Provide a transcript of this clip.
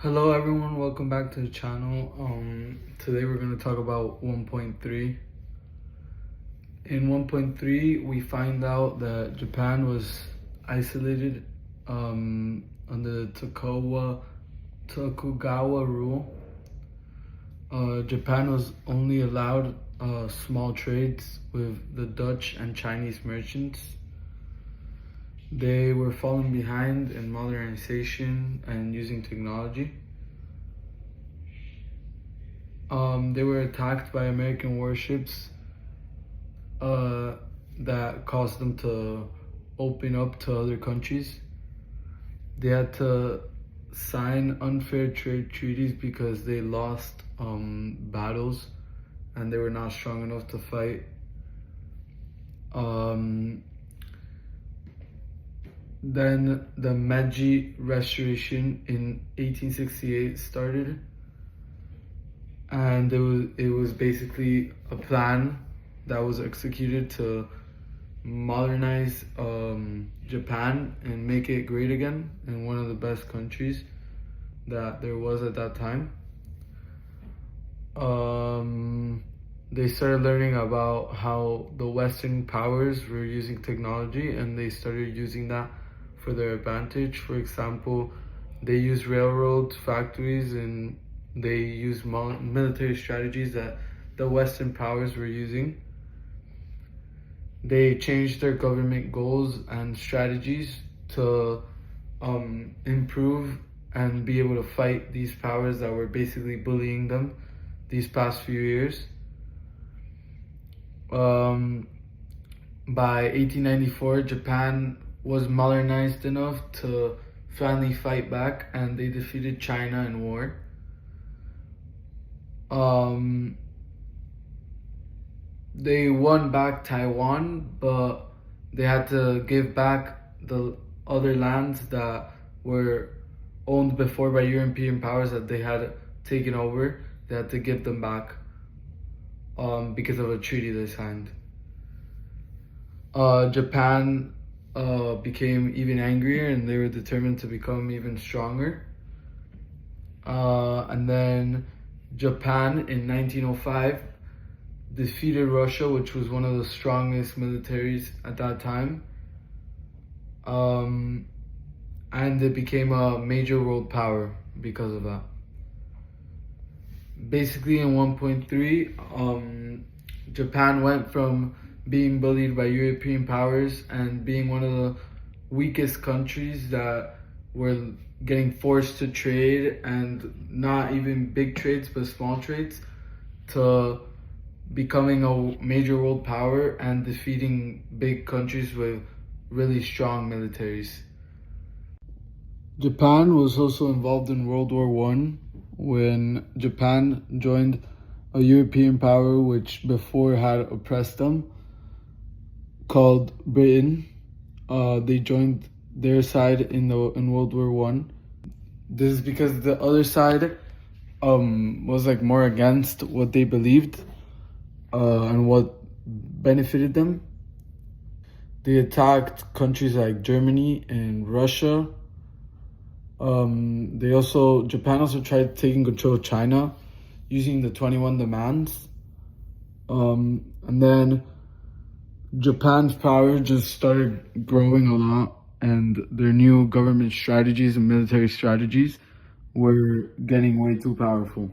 Hello everyone, welcome back to the channel. Today we're going to talk about 1.3. In 1.3 we find out that Japan was isolated under the Tokugawa rule. Japan was only allowed small trades with the Dutch and Chinese merchants. They were falling behind in modernization and using technology. They were attacked by American warships that caused them to open up to other countries. They had to sign unfair trade treaties because they lost battles and they were not strong enough to fight. Then the Meiji Restoration in 1868 started, and it was basically a plan that was executed to modernize Japan and make it great again and one of the best countries that there was at that time. They started learning about how the Western powers were using technology, and they started using that for their advantage. For example, they used railroads, factories, and they used military strategies that the Western powers were using. They changed their government goals and strategies to improve and be able to fight these powers that were basically bullying them these past few years. By 1894, Japan was modernized enough to finally fight back, and they defeated China in war. They won back Taiwan, but they had to give back the other lands that were owned before by European powers that they had taken over. They had to give them back because of a treaty they signed. Japan became even angrier, and they were determined to become even stronger. And then Japan in 1905 defeated Russia, which was one of the strongest militaries at that time. And it became a major world power because of that. Basically in 1.3, Japan went from being bullied by European powers and being one of the weakest countries that were getting forced to trade, and not even big trades but small trades, to becoming a major world power and defeating big countries with really strong militaries. Japan was also involved in World War I when Japan joined a European power which before had oppressed them, called Britain. They joined their side in World War I. This is because the other side was like more against what they believed and what benefited them. They attacked countries like Germany and Russia. Japan also tried taking control of China using the 21 demands. And then Japan's power just started growing a lot, and their new government strategies and military strategies were getting way too powerful.